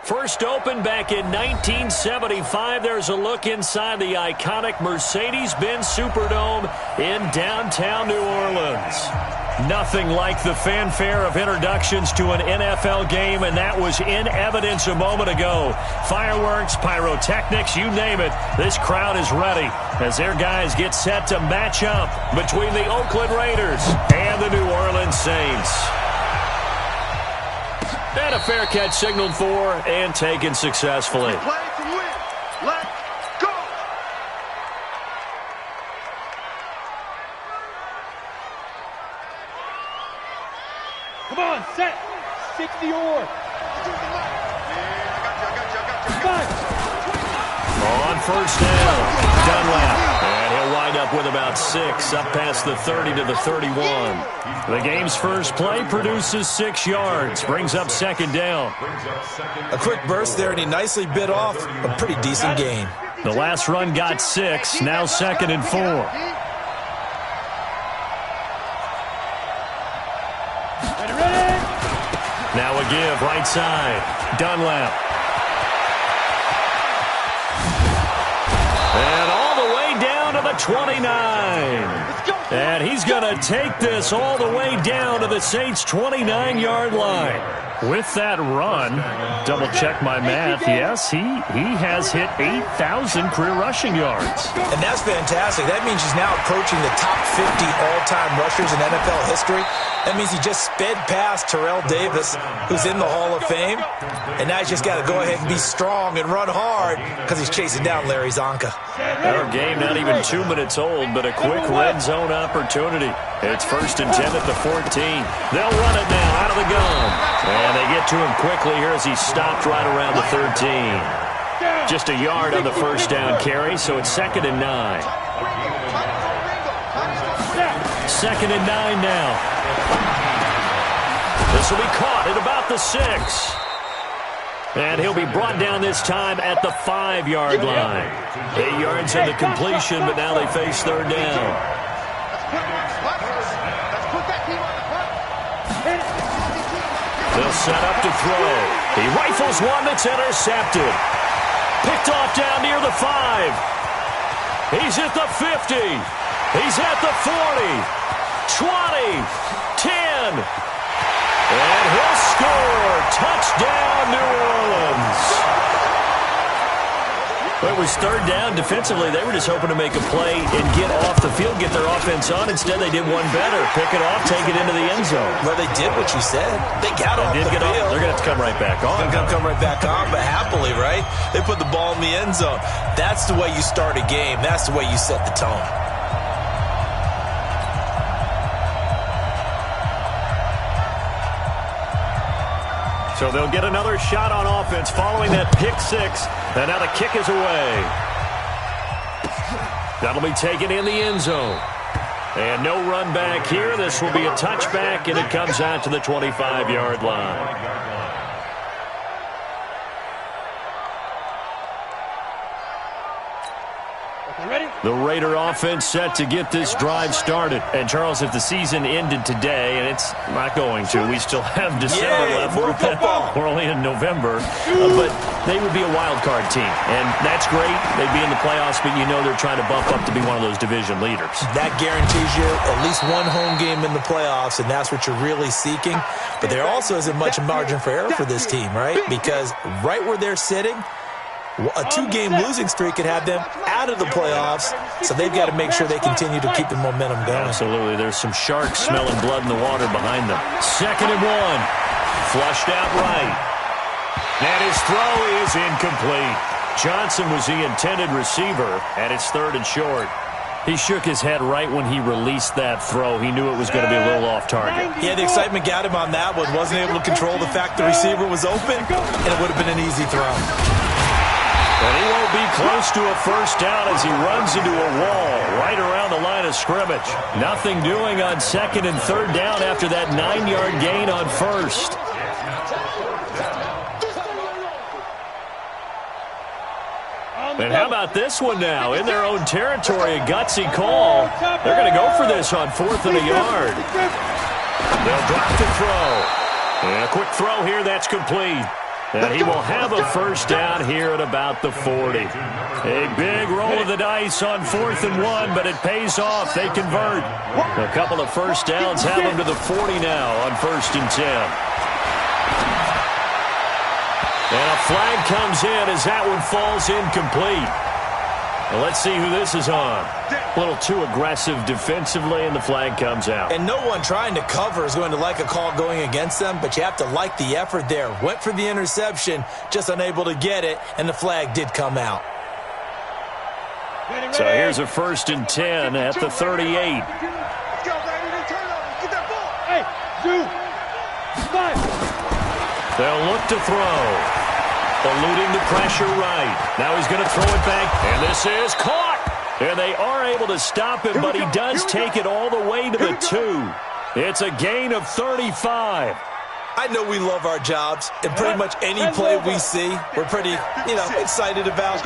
First opened back in 1975. There's a look inside the iconic Mercedes-Benz Superdome in downtown New Orleans. Nothing like the fanfare of introductions to an NFL game, and that was in evidence a moment ago. Fireworks, pyrotechnics, you name it. This crowd is ready as their guys get set to match up between the Oakland Raiders and the New Orleans Saints. And a fair catch signaled for and taken successfully. Play to win. Let's go. Come on, set. 60 or. On first down, Dunlap. And he'll wind up with about 6, up past the 30 to the 31. The game's first play produces 6 yards, brings up second down. A quick burst there, and he nicely bit off a pretty decent gain. The last run got 6, now second and 4. Now a give, right side, Dunlap. And all the way down to the 29. And he's going to take this all the way down to the Saints' 29-yard line. With that run, double-check my math, yes, he has hit 8,000 career rushing yards. And that's fantastic. That means he's now approaching the top 50 all-time rushers in NFL history. That means he just sped past Terrell Davis, who's in the Hall of Fame. And now he's just got to go ahead and be strong and run hard because he's chasing down Larry Zonka. Our game not even 2 minutes old, but a quick red zone opportunity. It's first and 10 at the 14. They'll run it now out of the gun. And they get to him quickly here as he stopped right around the 13. Just a yard on the first down carry, so it's second and 9. Second and 9 now. This will be caught at about the 6. And he'll be brought down this time at the 5-yard line. 8 yards on the completion, but now they face third down. They'll set up to throw. He rifles one that's intercepted. Picked off down near the 5. He's at the 50. He's at the 40. 20. 10. And he'll score. Touchdown, New Orleans. It was third down. Defensively, they were just hoping to make a play and get off the field, get their offense on. Instead, they did one better. Pick it off, take it into the end zone. Well, they did what you said. They got off the field. They're going to have to come right back on. They're going to come right back on, but happily, right? They put the ball in the end zone. That's the way you start a game. That's the way you set the tone. So they'll get another shot on offense following that pick 6. And now the kick is away. That'll be taken in the end zone. And no run back here. This will be a touchback, and it comes out to the 25-yard line. The Raider offense set to get this drive started. And, Charles, if the season ended today, and it's not going to, we still have December left. More football. We're only in November. But they would be a wild card team. And that's great. They'd be in the playoffs, but you know they're trying to bump up to be one of those division leaders. That guarantees you at least one home game in the playoffs, and that's what you're really seeking. But there also isn't much margin for error for this team, right? Because right where they're sitting, a 2-game losing streak could have them out of the playoffs, so they've got to make sure they continue to keep the momentum going. Absolutely. There's some sharks smelling blood in the water behind them. Second and 1. Flushed out right. And his throw is incomplete. Johnson was the intended receiver, and it's third and short. He shook his head right when he released that throw. He knew it was going to be a little off target. Yeah, the excitement got him on that one. Wasn't able to control the fact the receiver was open, and it would have been an easy throw. And he won't be close to a first down as he runs into a wall right around the line of scrimmage. Nothing doing on second and third down after that 9-yard gain on first. And how about this one now? In their own territory, a gutsy call. They're going to go for this on 4th and a yard. They'll drop the throw. And a quick throw here, that's complete. And he will have a first down here at about the 40. A big roll of the dice on 4th and 1, but it pays off. They convert. A couple of first downs have them to the 40 now on 1st and 10. And a flag comes in as that one falls incomplete. Well, let's see who this is on. A little too aggressive defensively, and the flag comes out. And no one trying to cover is going to like a call going against them, but you have to like the effort there. Went for the interception, just unable to get it, and the flag did come out. So here's a 1st and 10 at the 38. Let's go, baby. Turn over. Get that ball. Hey, Zoo. Five. They'll look to throw. Eluding the pressure right. Now he's going to throw it back, and this is caught. And they are able to stop him, but he does take it all the way to the 2. It's a gain of 35. I know we love our jobs, and pretty much any play we see, we're pretty, excited about.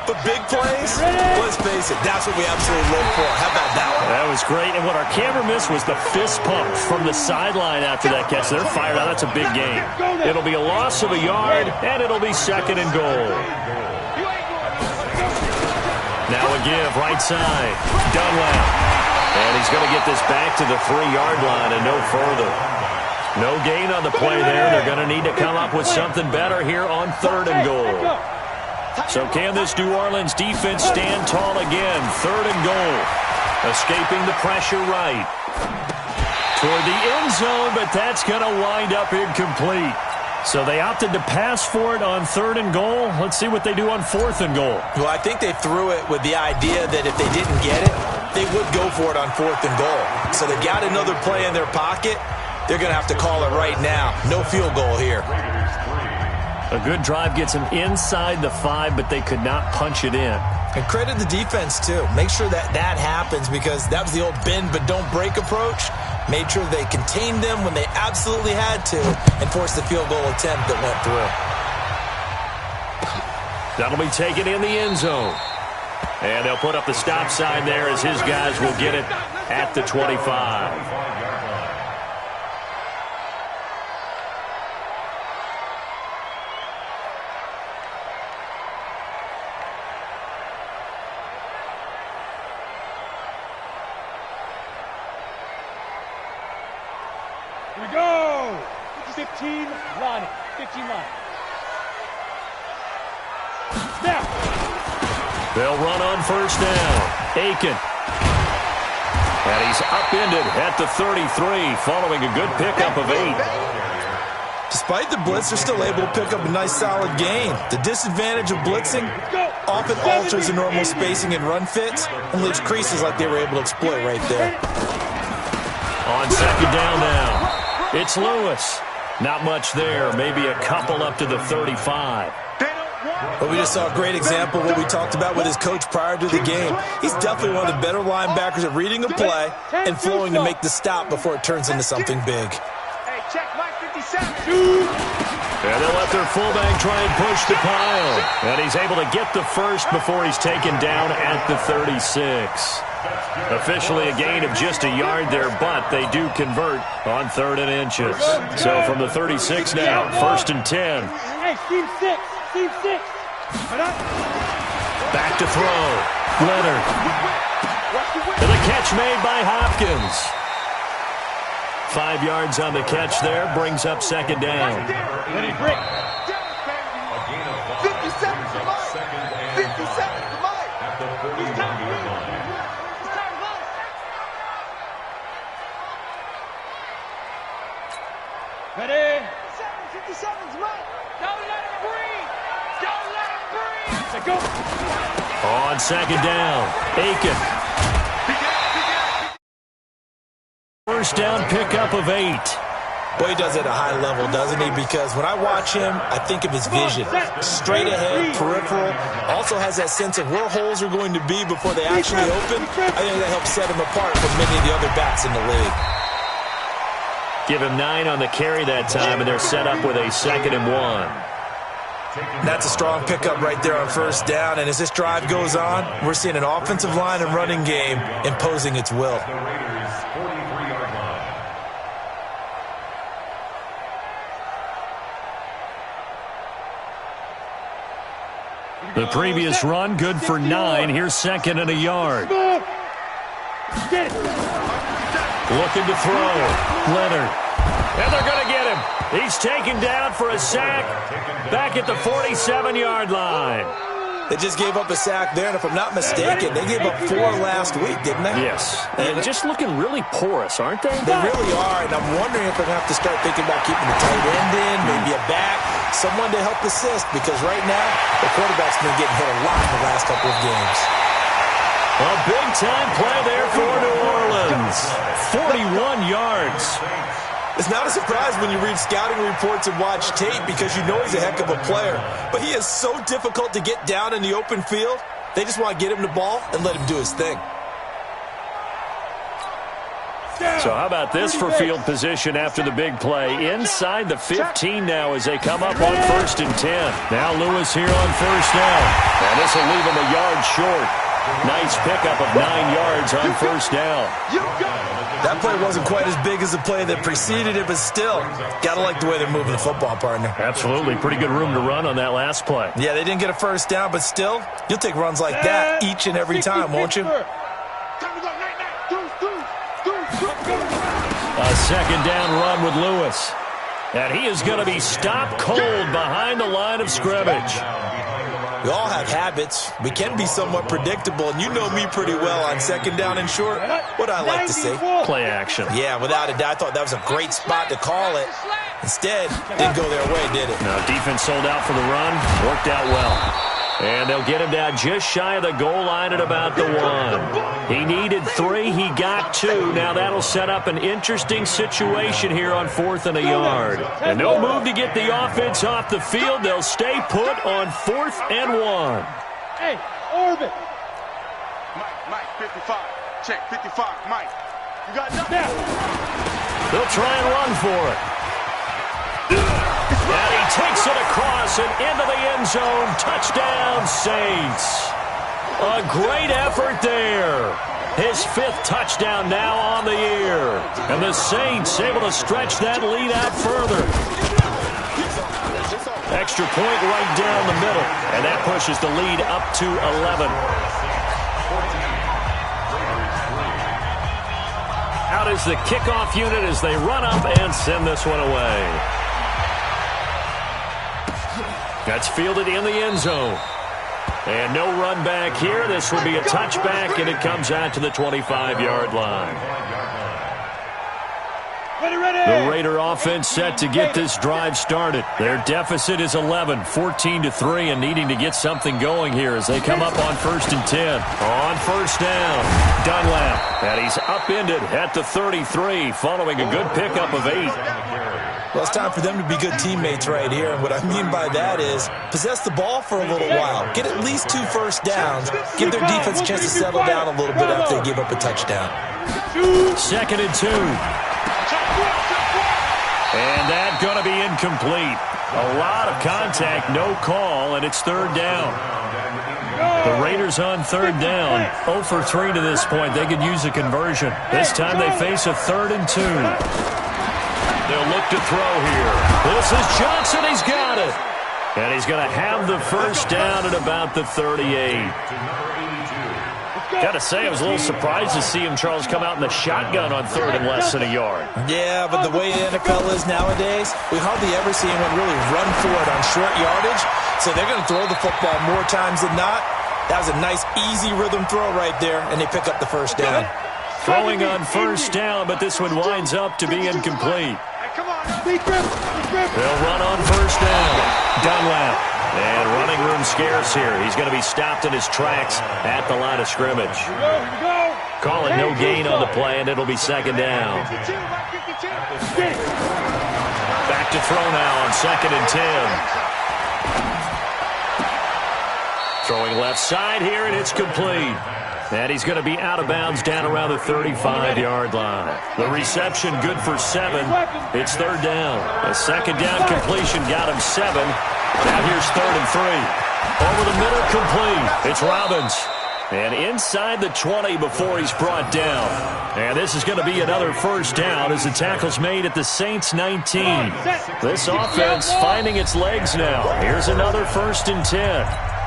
But big plays, let's face it, that's what we absolutely live for. How about that one? That was great, and what our camera missed was the fist pump from the sideline after that catch. They're fired out. That's a big gain. It'll be a loss of a yard, and it'll be 2nd and goal. Now a give, right side, Dunlap. And he's going to get this back to the 3-yard line and no further. No gain on the play there. They're going to need to come up with something better here on 3rd and goal. So can this New Orleans defense stand tall again? 3rd and goal. Escaping the pressure right. Toward the end zone, but that's going to wind up incomplete. So they opted to pass for it on 3rd and goal. Let's see what they do on 4th and goal. Well, I think they threw it with the idea that if they didn't get it, they would go for it on 4th and goal. So they've got another play in their pocket. They're going to have to call it right now. No field goal here. A good drive gets them inside the 5, but they could not punch it in. And credit the defense, too. Make sure that happens because that was the old bend but don't break approach. Made sure they contained them when they absolutely had to and forced the field goal attempt that went through. That'll be taken in the end zone. And they'll put up the stop sign there as his guys will get it at the 25. Here we go. 15 line. 15 line. Snap. They'll run on 1st down. Aiken. And he's upended at the 33 following a good pickup of 8. Despite the blitz, they're still able to pick up a nice solid gain. The disadvantage of blitzing often alters the normal spacing and run fits and leaves creases like they were able to exploit right there. On 2nd down now. It's Lewis. Not much there. Maybe a couple up to the 35. But we just saw a great example of what we talked about with his coach prior to the game. He's definitely one of the better linebackers at reading a play and flowing to make the stop before it turns into something big. Hey, check Mike 57. And they'll let their fullback try and push the pile. And he's able to get the first before he's taken down at the 36. Officially a gain of just a yard there, but they do convert on 3rd and inches. So from the 36 now, 1st and 10. Hey, team 6. Team 6. Back to throw. Leonard. And the catch made by Hopkins. 5 yards on the catch there, brings up 2nd down. Ready, break. 57 for Mike. 57 for Mike. Ready. 57's Mike. Don't let him breathe. Don't let him breathe. So go. On 2nd down, Aiken. 1st down pickup of 8. Boy, he does it at a high level, doesn't he? Because when I watch him, I think of his vision. Straight ahead, peripheral. Also has that sense of where holes are going to be before they actually open. I think that helps set him apart from many of the other backs in the league. Give him 9 on the carry that time, and they're set up with a 2nd and 1. That's a strong pickup right there on 1st down. And as this drive goes on, we're seeing an offensive line and running game imposing its will. The previous run, good for 9. Here's second and a yard. Looking to throw. Leonard. And they're going to get him. He's taken down for a sack back at the 47-yard line. They just gave up a sack there, and if I'm not mistaken, they gave up 4 last week, didn't they? Yes. And just looking really porous, aren't they? They really are, and I'm wondering if they're going to have to start thinking about keeping the tight end in, maybe a back, someone to help assist, because right now, the quarterback's been getting hit a lot in the last couple of games. A big-time play there for New Orleans. 41 yards. It's not a surprise when you read scouting reports and watch tape because you know he's a heck of a player. But he is so difficult to get down in the open field. They just want to get him the ball and let him do his thing. So how about this for field position after the big play? Inside the 15 now as they come up on 1st and 10. Now Lewis here on 1st down. And this will leave him a yard short. Nice pickup of 9 yards on 1st down. That play wasn't quite as big as the play that preceded it, but still, got to like the way they're moving the football, partner. Absolutely. Pretty good room to run on that last play. Yeah, they didn't get a 1st down, but still, you'll take runs like that each and every time, won't you? A 2nd down run with Lewis. And he is going to be stopped cold behind the line of scrimmage. We all have habits. We can be somewhat predictable, and you know me pretty well on 2nd down and short. What I like to say? Play action. Yeah, without a doubt. I thought that was a great spot to call it. Instead, didn't go their way, did it? No, defense sold out for the run. Worked out well. And they'll get him down just shy of the goal line at about the 1. He needed 3. He got 2. Now that'll set up an interesting situation here on 4th and a yard. And no move to get the offense off the field. They'll stay put on 4th and 1. Hey, Orbit. Mike, 55. Check, 55. Mike, you got nothing. They'll try and run for it. And he takes it across and into the end zone. Touchdown, Saints. A great effort there. His 5th touchdown now on the year. And the Saints able to stretch that lead out further. Extra point right down the middle. And that pushes the lead up to 11. Out is the kickoff unit as they run up and send this one away. That's fielded in the end zone. And no run back here. This will be a touchback, and it comes out to the 25-yard line. The Raider offense set to get this drive started. Their deficit is 11, 14-3, and needing to get something going here as they come up on 1st and 10. On 1st down, Dunlap. And he's upended at the 33 following a good pickup of 8. Well, it's time for them to be good teammates right here. And what I mean by that is possess the ball for a little while. Get at least 2 first downs. Give their defense a chance to settle down a little bit after they give up a touchdown. 2nd and 2. And that's going to be incomplete. A lot of contact, no call, and it's 3rd down. The Raiders on 3rd down. 0 for 3 to this point. They could use a conversion. This time they face a 3rd and 2. They'll look to throw here. This is Johnson. He's got it. And he's going to have the 1st down at about the 38. Got to say, I was a little surprised to see him, Charles, come out in the shotgun on 3rd and less than a yard. Yeah, but the way the NFL is nowadays, we hardly ever see anyone really run for it on short yardage. So they're going to throw the football more times than not. That was a nice, easy rhythm throw right there, and they pick up the 1st down. Throwing on 1st down, but this one winds up to be incomplete. They'll run on 1st down. Dunlap. And running room scarce here. He's going to be stopped in his tracks at the line of scrimmage. Calling no gain on the play, and it'll be 2nd down. Back to throw now on 2nd and 10. Throwing left side here, and it's complete. And he's going to be out of bounds down around the 35-yard line. The reception good for 7. It's 3rd down. A 2nd down completion got him 7. Now here's 3rd and 3. Over the middle, complete. It's Robbins. And inside the 20 before he's brought down. And this is going to be another 1st down as the tackle's made at the Saints 19. This offense finding its legs now. Here's another 1st and 10.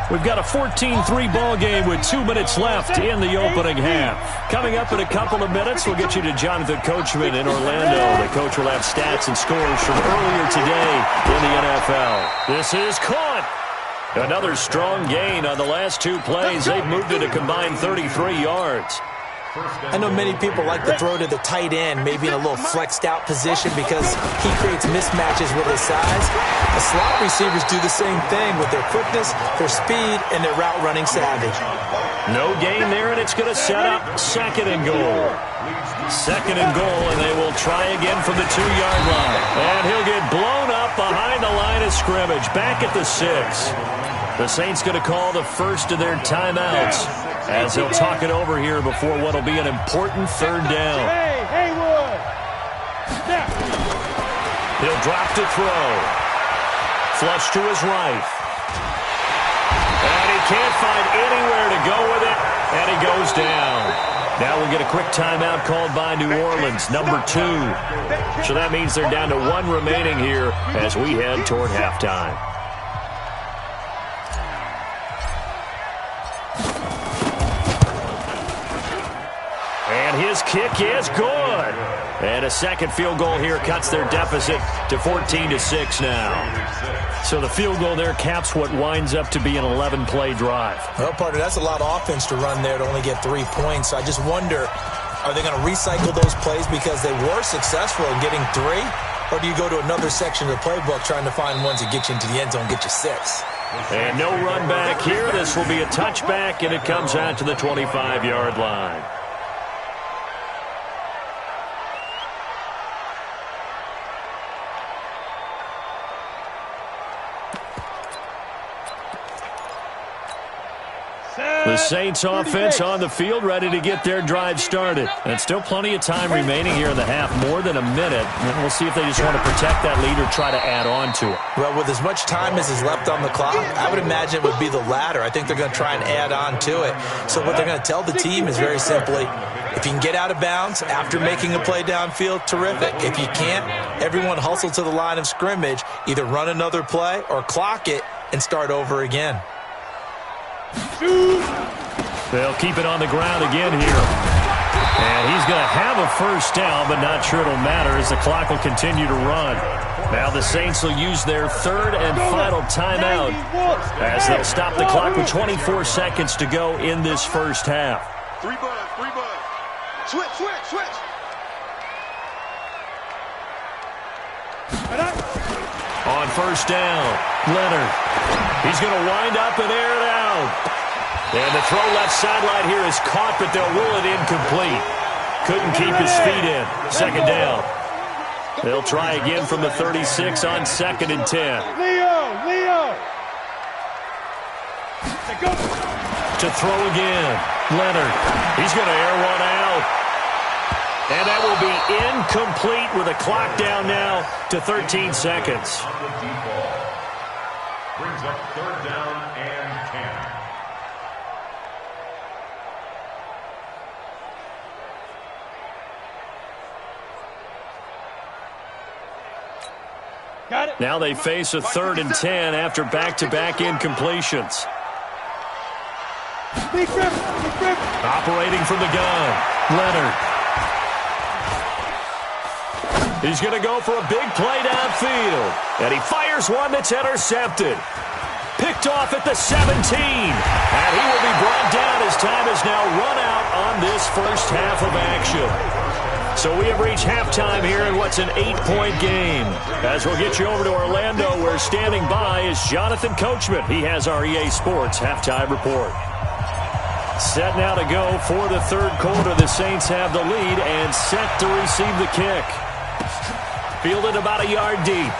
We've got a 14-3 ball game with 2 minutes left in the opening half. Coming up in a couple of minutes, we'll get you to Jonathan Coachman in Orlando. The coach will have stats and scores from earlier today in the NFL. This is caught. Another strong gain on the last 2 plays. They've moved it a combined 33 yards. I know many people like to throw to the tight end, maybe in a little flexed out position because he creates mismatches with his size. The slot receivers do the same thing with their quickness, their speed, and their route running savvy. No gain there, and it's going to set up 2nd and goal. 2nd and goal, and they will try again from the 2-yard line. And he'll get blown up behind the line of scrimmage, back at the 6. The Saints going to call the first of their timeouts as they'll talk it over here before what will be an important 3rd down. Hey, Haywood! Snap! He'll drop to throw. Flush to his right. And he can't find anywhere to go with it, and he goes down. Now we'll get a quick timeout called by New Orleans, number 2. So that means they're down to 1 remaining here as we head toward halftime. And his kick is good. And a 2nd field goal here cuts their deficit to 14-6 now. So the field goal there caps what winds up to be an 11-play drive. Well, partner, that's a lot of offense to run there to only get 3 points. So I just wonder, are they going to recycle those plays because they were successful in getting 3? Or do you go to another section of the playbook trying to find ones that get you into the end zone, get you 6? And no run back here. This will be a touchback, and it comes out to the 25-yard line. The Saints offense on the field, ready to get their drive started. And still plenty of time remaining here in the half, more than a minute. And we'll see if they just want to protect that lead or try to add on to it. Well, with as much time as is left on the clock, I would imagine it would be the latter. I think they're going to try and add on to it. So what they're going to tell the team is very simply, if you can get out of bounds after making a play downfield, terrific. If you can't, everyone hustle to the line of scrimmage, either run another play or clock it and start over again. They'll keep it on the ground again here. And he's going to have a first down, but not sure it'll matter as the clock will continue to run. Now the Saints will use their 3rd and final timeout as they'll stop the clock with 24 seconds to go in this first half. 3 bud. Switch. On first down, Leonard. He's going to wind up and air it out. And the throw left sideline here is caught, but they'll rule it incomplete. Couldn't keep his feet in. 2nd down. They'll try again from the 36 on 2nd and 10. Leo! To throw again, Leonard. He's going to air one out. And that will be incomplete with a clock down now to 13 seconds. Brings up 3rd down and 10. Got it. Now they face a 3rd and 10 after back-to-back incompletions. Big grip. Operating from the gun, Leonard. He's going to go for a big play downfield. And he fires one that's intercepted. Picked off at the 17. And he will be brought down as time is now run out on this first half of action. So we have reached halftime here in what's an 8-point game. As we'll get you over to Orlando, where standing by is Jonathan Coachman. He has our EA Sports halftime report. Set now to go for the 3rd quarter. The Saints have the lead and set to receive the kick. Fielded about a yard deep.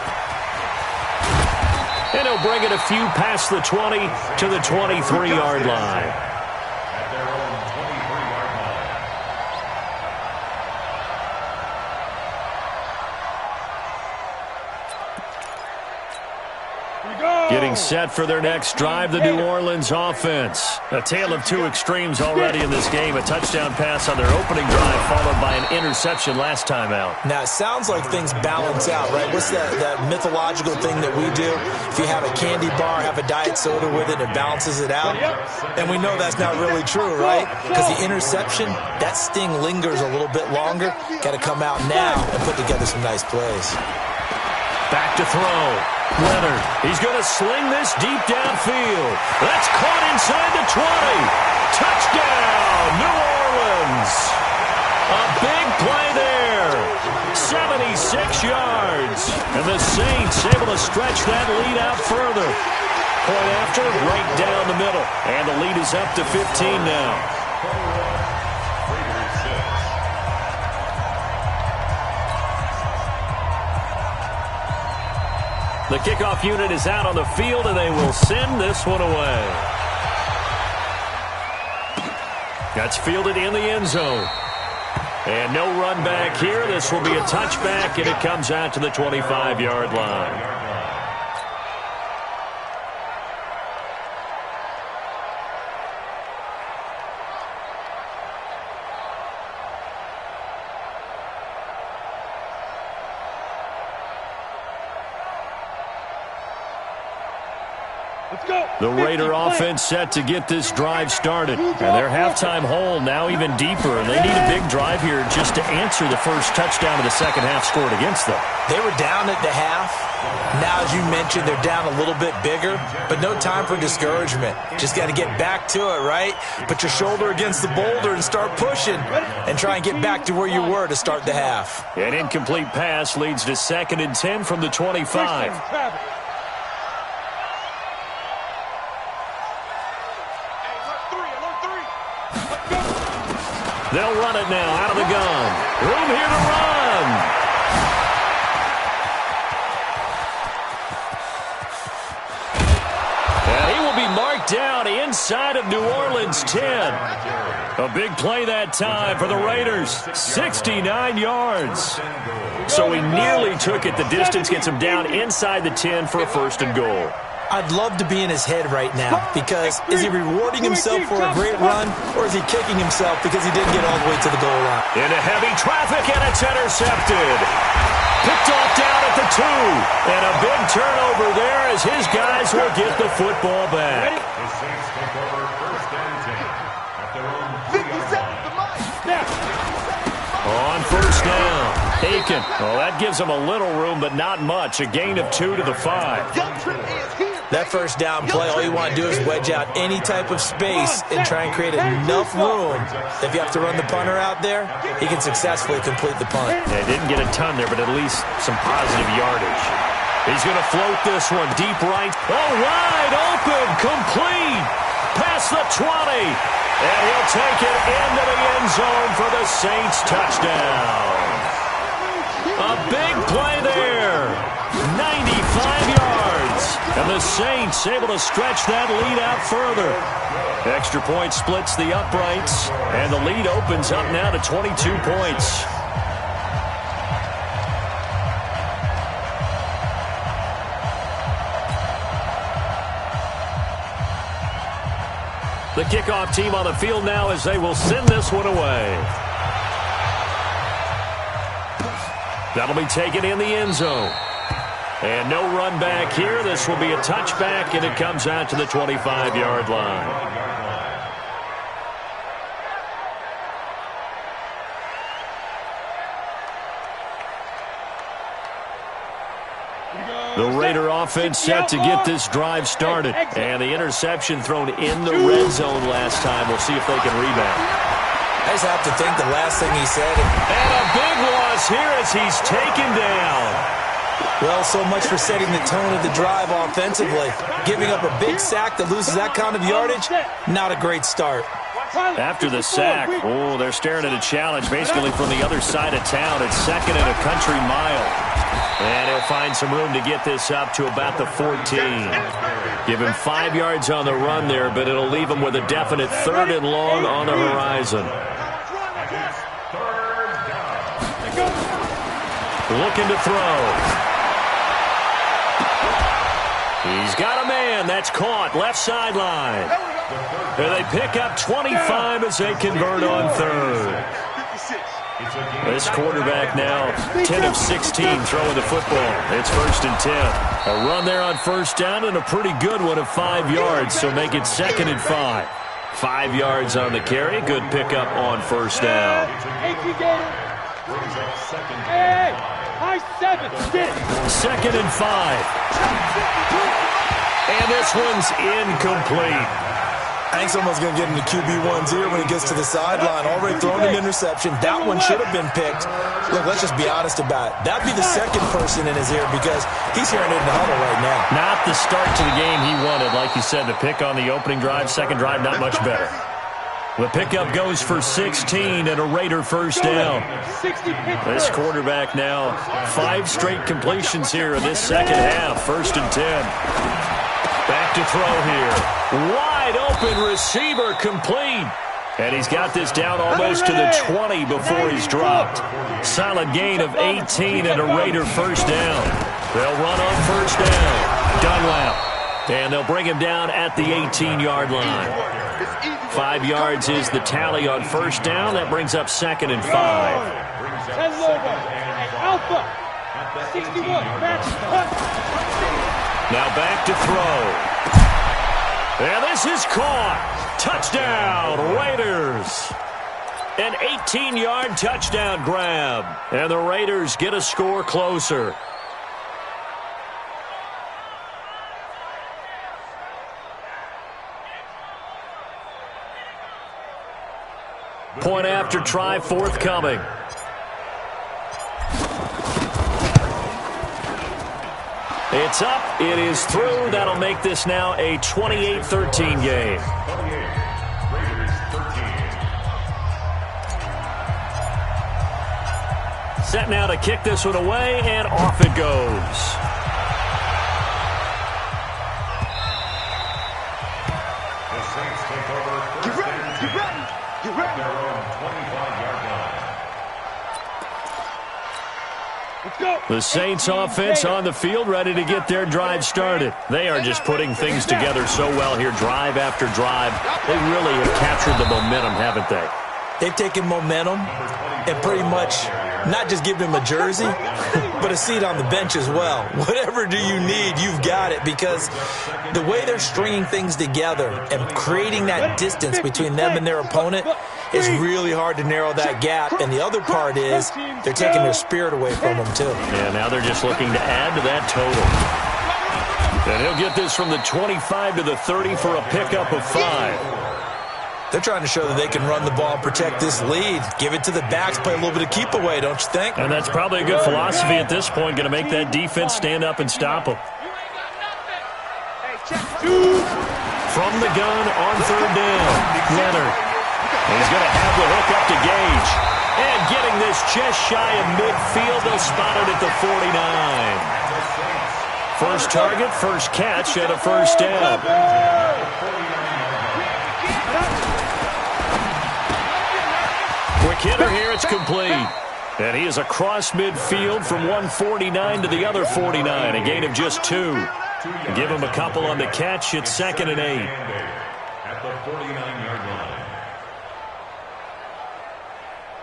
And he'll bring it a few past the 20 to the 23-yard line. At their own 23-yard line. Getting Getting set for their next drive, the New Orleans offense. A tale of two extremes already in this game. A touchdown pass on their opening drive, followed by an interception last time out. Now, it sounds like things balance out, right? What's that mythological thing that we do? If you have a candy bar, have a diet soda with it, it balances it out. And we know that's not really true, right? Because the interception, that sting lingers a little bit longer. Got to come out now and put together some nice plays. Back to throw. Leonard, he's going to sling this deep downfield. That's caught inside the 20. Touchdown, New Orleans. A big play there. 76 yards. And the Saints able to stretch that lead out further. Point after, right down the middle. And the lead is up to 15 now. The kickoff unit is out on the field, and they will send this one away. That's fielded in the end zone. And no run back here. This will be a touchback, and it comes out to the 25-yard line. The Raider offense set to get this drive started. And their halftime hole now even deeper. And they need a big drive here just to answer the first touchdown of the second half scored against them. They were down at the half. Now, as you mentioned, they're down a little bit bigger. But no time for discouragement. Just got to get back to it, right? Put your shoulder against the boulder and start pushing. And try and get back to where you were to start the half. An incomplete pass leads to 2nd and 10 from the 25. They'll run it now out of the gun. Room here to run. And he will be marked down inside of New Orleans 10. A big play that time for the Raiders. 69 yards. So he nearly took it the distance, gets him down inside the 10 for a 1st and goal. I'd love to be in his head right now because is he rewarding himself for a great run or is he kicking himself because he didn't get all the way to the goal line? Into heavy traffic, and it's intercepted. Picked off down at the 2. And a big turnover there as his guys will get the football back. The Saints take over 1st and 10 at their own 3-yard line. On 1st down, Aiken. Well, that gives him a little room, but not much. A gain of 2 to the 5. That 1st down play, all you want to do is wedge out any type of space and try and create enough room. If you have to run the punter out there, he can successfully complete the punt. Yeah, didn't get a ton there, but at least some positive yardage. He's going to float this one deep right. Oh, wide open, complete. Past the 20. And he'll take it into the end zone for the Saints touchdown. A big play there. 95 yards. And the Saints able to stretch that lead out further. Extra point splits the uprights. And the lead opens up now to 22 points. The kickoff team on the field now as they will send this one away. That'll be taken in the end zone. And no run back here. This will be a touchback, and it comes out to the 25-yard line. The Raider offense set to get this drive started. And the interception thrown in the red zone last time. We'll see if they can rebound. I just have to think the last thing he said. And a big loss here as he's taken down. Well, so much for setting the tone of the drive offensively. Giving up a big sack that loses that kind of yardage, not a great start. After the sack, oh, they're staring at a challenge basically from the other side of town. It's 2nd and a country mile. And he'll find some room to get this up to about the 14. Give him 5 yards on the run there, but it'll leave him with a definite 3rd and long on the horizon. Looking to throw. He's got a man. That's caught. Left sideline. And they pick up 25 as they convert on third. This quarterback now 10 of 16 throwing the football. It's 1st and 10. A run there on first down and a pretty good one of 5 yards, so make it 2nd and 5. 5 yards on the carry. Good pickup on first down. Hey, high 7. 2nd and 5. And this one's incomplete. I think someone's going to get into QB1's ear when he gets to the sideline. Already thrown an interception. That one should have been picked. Look, let's just be honest about it. That'd be the second person in his ear because he's hearing it in the huddle right now. Not the start to the game he wanted. Like you said, the pick on the opening drive, second drive, not much better. The pickup goes for 16 and a Raider first down. This quarterback now 5 straight completions here in this second half. 1st and 10. Back to throw here. Wide open receiver complete. And he's got this down almost to the 20 before he's dropped. Solid gain of 18 and a Raider first down. They'll run on first down. Dunlap. And they'll bring him down at the 18-yard line. 5 yards is the tally on first down. That brings up 2nd and 5. Alpha. 61. Match. Now back to throw. And this is caught. Touchdown, Raiders. An 18-yard touchdown grab. And the Raiders get a score closer. Point after try forthcoming. It's up. It is through. That'll make this now a 28-13 game. Set now to kick this one away, and off it goes. The Saints take over. Get ready. Get ready. Get ready. Their own 25-yard line. Let's go. The Saints offense on the field, ready to get their drive started. They are just putting things together so well here, drive after drive. They really have captured the momentum, haven't they? They've taken momentum and pretty much not just given him a jersey, but a seat on the bench as well. Whatever do you need, you've got it, because the way they're stringing things together and creating that distance between them and their opponent is really hard to narrow that gap. And the other part is they're taking their spirit away from them, too. Yeah, now they're just looking to add to that total. And he'll get this from the 25 to the 30 for a pickup of 5. They're trying to show that they can run the ball and protect this lead. Give it to the backs, play a little bit of keep away, don't you think? And that's probably a good philosophy at this point, going to make that defense stand up and stop them. From the gun on third down, Leonard. He's going to have the hook up to Gage. And getting this just shy of midfield, they'll spot it at the 49. First target, first catch at a first down. Quick hitter here, it's complete. And he is across midfield from 149 to the other 49, a gain of just 2. Give him a couple on the catch, it's 2nd and 8. At the 49-yard line.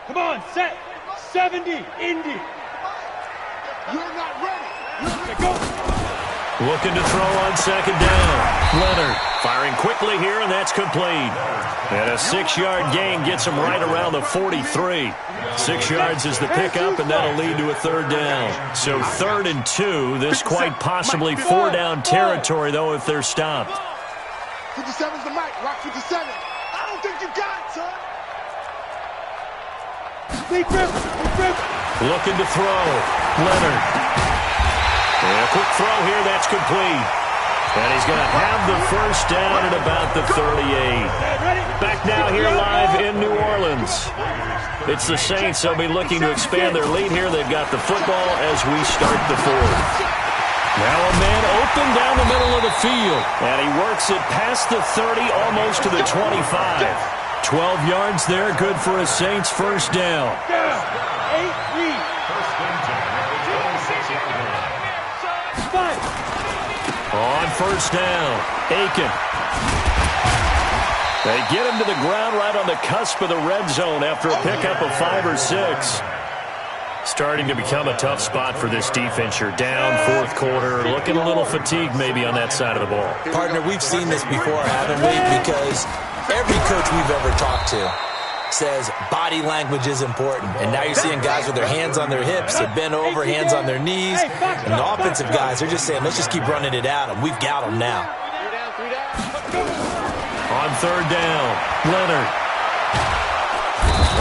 Come on, set. 70. Indy. You're not ready. Go. Looking to throw on second down. Leonard firing quickly here, and that's complete. And a 6-yard gain gets him right around the 43. 6 yards is the pickup, and that'll lead to a third down. So 3rd and 2. This quite possibly 4-down territory, though, if they're stopped. 57's the mic. Rock 57. I don't think you got it, son. Looking to throw. Leonard. And a quick throw here, that's complete. And he's going to have the first down at about the 38. Back now here live in New Orleans. It's the Saints. They'll be looking to expand their lead here. They've got the football as we start the 4th. Now a man open down the middle of the field. And he works it past the 30, almost to the 25. 12 yards there, good for a Saints first down. 8-3. On first down, Aiken. They get him to the ground right on the cusp of the red zone after a pickup of 5 or 6. Starting to become a tough spot for this defense. You're down fourth quarter, looking a little fatigued maybe on that side of the ball. Partner, we've seen this before, haven't we? Because every coach we've ever talked to says body language is important. And now you're seeing guys with their hands on their hips, they're bent over, hands on their knees. And the offensive guys, they're just saying, let's just keep running it at them. We've got them now. On third down, Leonard.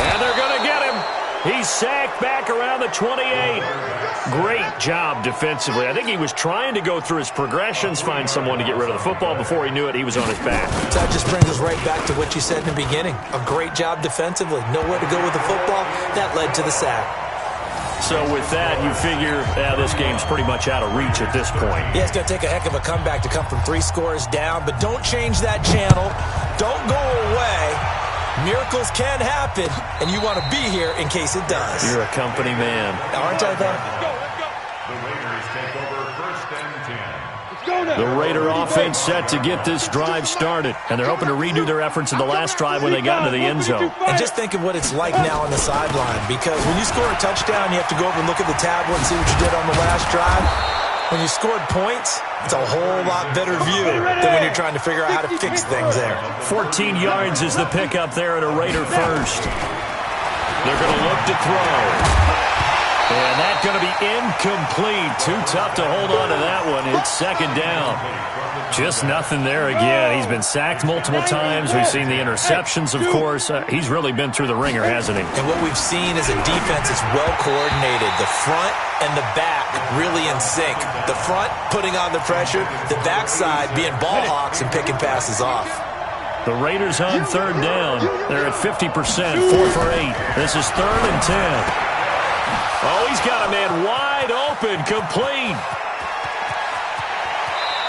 And they're going to get him. He's sacked back around the 28. Great job defensively. I think he was trying to go through his progressions, find someone to get rid of the football. Before he knew it, he was on his back. So that just brings us right back to what you said in the beginning. A great job defensively. Nowhere to go with the football. That led to the sack. So with that, you figure this game's pretty much out of reach at this point. Yeah, it's going to take a heck of a comeback to come from 3 scores down, but don't change that channel. Don't go away. Miracles can happen, and you want to be here in case it does. You're a company man. Aren't I, though? The Raiders take over first and 10. The Raider offense set to get this drive started, and they're hoping to redo their efforts in the last drive when they got into the end zone. And just think of what it's like now on the sideline, because when you score a touchdown, you have to go over and look at the tablet and see what you did on the last drive. When you scored points, it's a whole lot better view than when you're trying to figure out how to fix things there. 14 yards is the pickup there at a Raider first. They're going to look to throw. And that's going to be incomplete. Too tough to hold on to that one. It's second down. Just nothing there again. He's been sacked multiple times. We've seen the interceptions, of course. He's really been through the ringer, hasn't he? And what we've seen is a defense that's well coordinated. The front and the back really in sync. The front putting on the pressure. The backside being ball hawks and picking passes off. The Raiders on third down. They're at 50%, 4 for 8. This is 3rd and 10. Oh, he's got a man wide open, complete.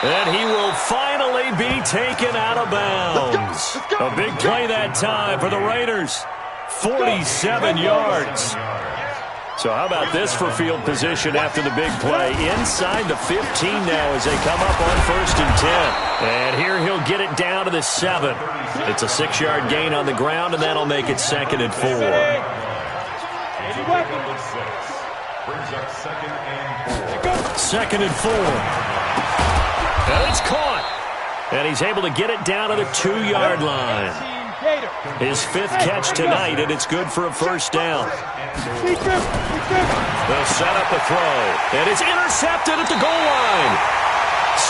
And he will finally be taken out of bounds. A big play that time for the Raiders. 47 yards. So how about this for field position after the big play? Inside the 15 now as they come up on 1st and 10. And here he'll get it down to the 7. It's a 6-yard gain on the ground, and that'll make it 2nd and 4. Brings up 2nd and 4. 2nd and 4. And it's caught. And he's able to get it down to the 2-yard line. His 5th catch tonight, and it's good for a first down. They'll set up a throw. And it's intercepted at the goal line.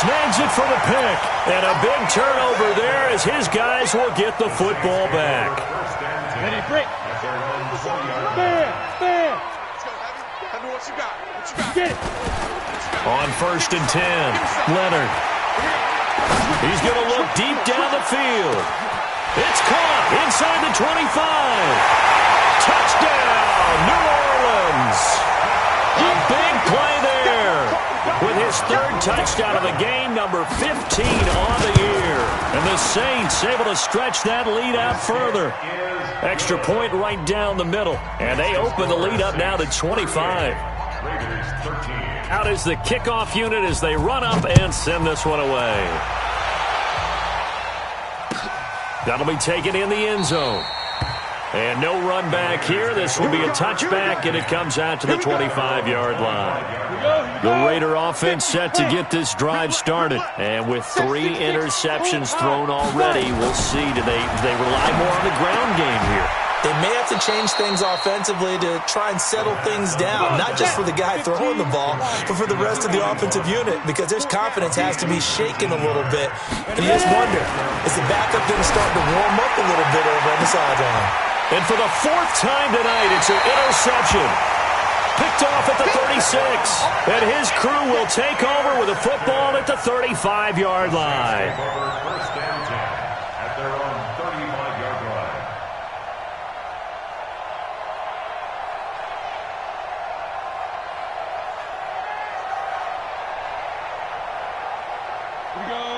Snags it for the pick. And a big turnover there as his guys will get the football back. Ready, break. Stand. What you got? Get it. On 1st and 10, Leonard. He's going to look deep down the field. It's caught inside the 25. Touchdown, New Orleans. A big play there with his 3rd touchdown of the game, number 15 on the year. And the Saints able to stretch that lead out further. Extra point right down the middle. And they open the lead up now to 25. Out is the kickoff unit as they run up and send this one away. That'll be taken in the end zone. And no run back here. This will be a touchback, and it comes out to the 25-yard line. The Raider offense set to get this drive started. And with 3 interceptions thrown already, we'll see. Do they rely more on the ground game here? They may have to change things offensively to try and settle things down, not just for the guy throwing the ball, but for the rest of the offensive unit, because their confidence has to be shaken a little bit. And you just wonder, is the backup going to start to warm up a little bit over on the sideline? And for the 4th time tonight, it's an interception. Picked off at the 36. And his crew will take over with a football at the 35-yard line. First and 10 at their own 35-yard line.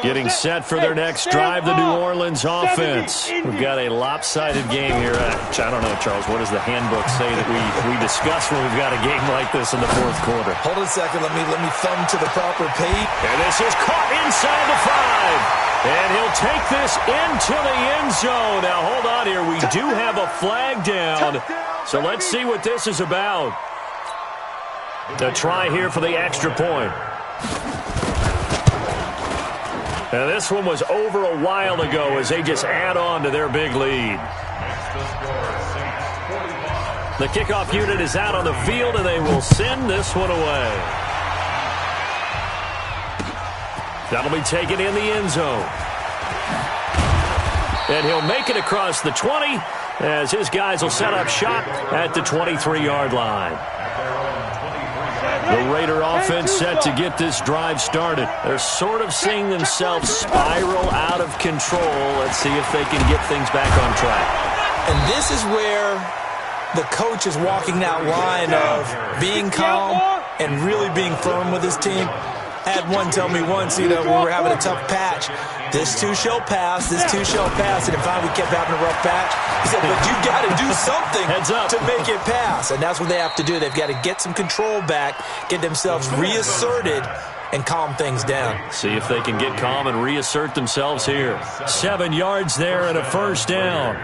Getting set for their next drive, the New Orleans offense. We've got a lopsided game here. I don't know, Charles. What does the handbook say that we discuss when we've got a game like this in the fourth quarter? Hold on a second. Let me thumb to the proper page. And this is caught inside the 5. And he'll take this into the end zone. Now, hold on here. We do have a flag down. So let's see what this is about. A try here for the extra point. Now, this one was over a while ago as they just add on to their big lead. The kickoff unit is out on the field, and they will send this one away. That'll be taken in the end zone. And he'll make it across the 20 as his guys will set up shop at the 23-yard line. The Raider offense set to get this drive started. They're sort of seeing themselves spiral out of control. Let's see if they can get things back on track. And this is where the coach is walking that line of being calm and really being firm with his team. I had one tell me once, we were having a tough patch. This too shall pass, this too shall pass. And in fact, we kept having a rough patch. He said, but you got to do something to make it pass. And that's what they have to do. They've got to get some control back, get themselves reasserted, and calm things down. See if they can get calm and reassert themselves here. 7 yards there and a first down.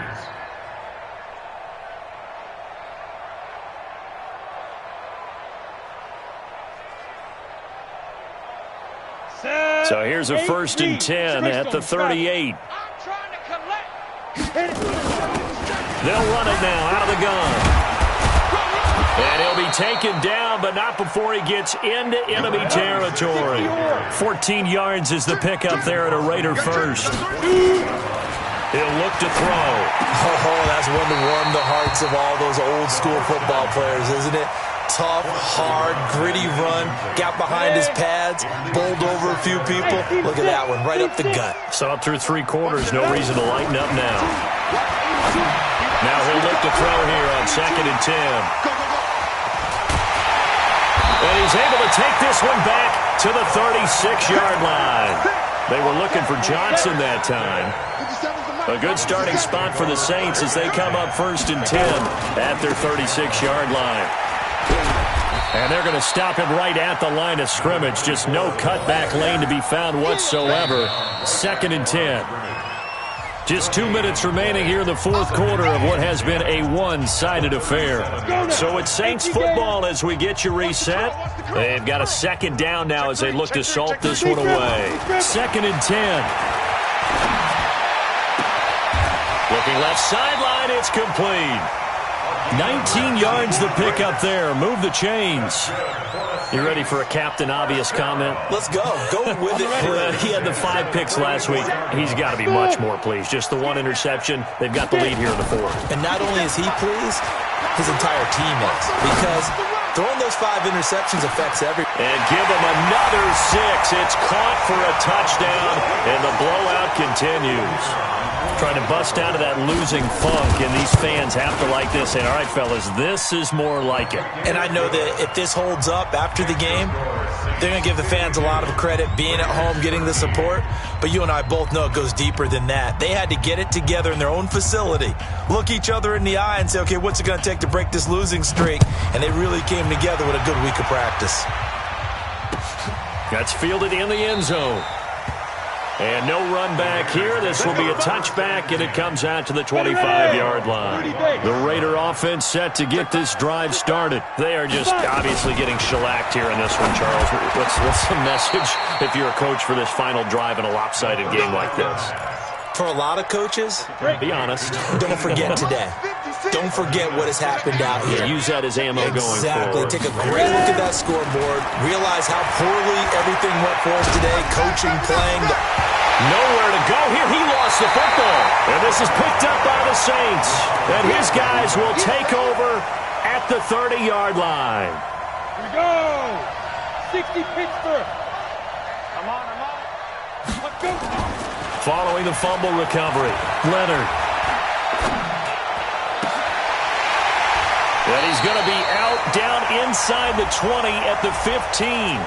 So here's a 1st and 10 at the 38. They'll run it now out of the gun. And he'll be taken down, but not before he gets into enemy territory. 14 yards is the pickup there at a Raider first. He'll look to throw. Oh, that's one to warm the hearts of all those old school football players, isn't it? Tough, hard, gritty run, got behind his pads, bowled over a few people. Look at that one, right up the gut. So up through 3 quarters, no reason to lighten up now. Now he'll look to throw here on 2nd and 10. And he's able to take this one back to the 36-yard line. They were looking for Johnson that time. A good starting spot for the Saints as they come up 1st and 10 at their 36-yard line. And they're going to stop him right at the line of scrimmage. Just no cutback lane to be found whatsoever. 2nd and 10. Just 2 minutes remaining here in the fourth quarter of what has been a one-sided affair. So it's Saints football as we get you reset. They've got a 2nd down now as they look to salt this one away. 2nd and 10. Looking left sideline, it's complete. 19 yards the pickup there. Move the chains. You ready for a Captain Obvious comment? Let's go. Go with it. He had the 5 picks last week. He's got to be much more pleased. Just the 1 interception. They've got the lead here in the 4th. And not only is he pleased, his entire team is. Because throwing those 5 interceptions affects everyone. And give him another 6. It's caught for a touchdown, and the blowout continues. Trying to bust out of that losing funk, and these fans have to like this. And all right, fellas, this is more like it. And I know that if this holds up after the game, they're going to give the fans a lot of credit being at home, getting the support. But you and I both know it goes deeper than that. They had to get it together in their own facility, look each other in the eye and say, okay, what's it going to take to break this losing streak? And they really came together with a good week of practice. That's fielded in the end zone. And no run back here. This will be a touchback, and it comes out to the 25-yard line. The Raider offense set to get this drive started. They are just obviously getting shellacked here in this one, Charles. What's the message if you're a coach for this final drive in a lopsided game like this? For a lot of coaches, be honest. Don't forget today. Don't forget what has happened out here. Use that as ammo going forward. Exactly. Take a great look at that scoreboard. Realize how poorly everything went for us today. Coaching, playing. Nowhere to go here. He lost the football. And this is picked up by the Saints. And his guys will take over at the 30-yard line. Here we go. 60 Pittsburgh. Come on. Let's go. Following the fumble recovery, Leonard. And he's going to be out down inside the 20 at the 15.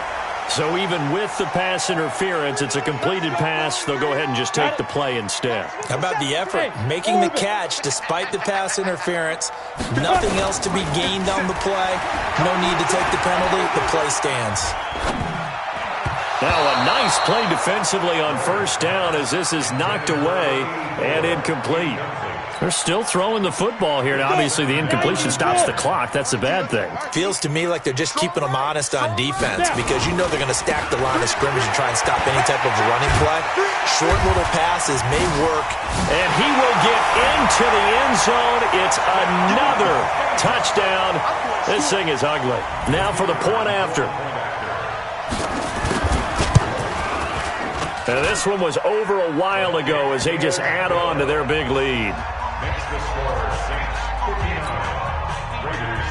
So even with the pass interference, it's a completed pass. They'll go ahead and just take the play instead. How about the effort? Making the catch despite the pass interference. Nothing else to be gained on the play. No need to take the penalty. The play stands. Now a nice play defensively on first down as this is knocked away and incomplete. They're still throwing the football here. Now, obviously, the incompletion stops the clock. That's a bad thing. Feels to me like they're just keeping them honest on defense because you know they're going to stack the line of scrimmage and try and stop any type of running play. Short little passes may work. And he will get into the end zone. It's another touchdown. This thing is ugly. Now for the point after. Now this one was over a while ago as they just add on to their big lead. Makes the score Saints 59, Raiders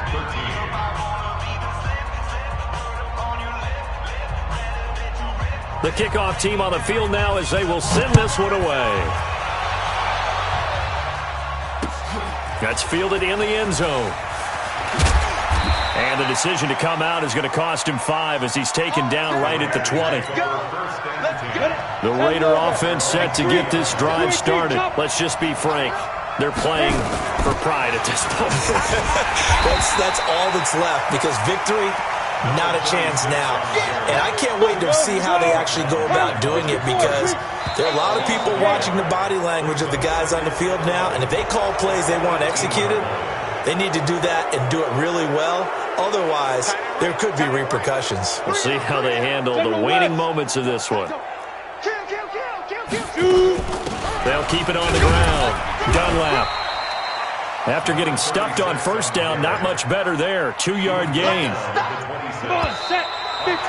13. The kickoff team on the field now as they will send this one away. That's fielded in the end zone. And the decision to come out is going to cost him 5 as he's taken down right at the 20. The Raider offense set to get this drive started. Let's just be frank. They're playing for pride at this point. That's all that's left because victory, not a chance now. And I can't wait to see how they actually go about doing it because there are a lot of people watching the body language of the guys on the field now. And if they call plays they want executed, they need to do that and do it really well. Otherwise, there could be repercussions. We'll see how they handle the waning moments of this one. They'll keep it on the ground. Dunlap. After getting stuffed on first down, not much better there. 2-yard gain. Come on, set, 50,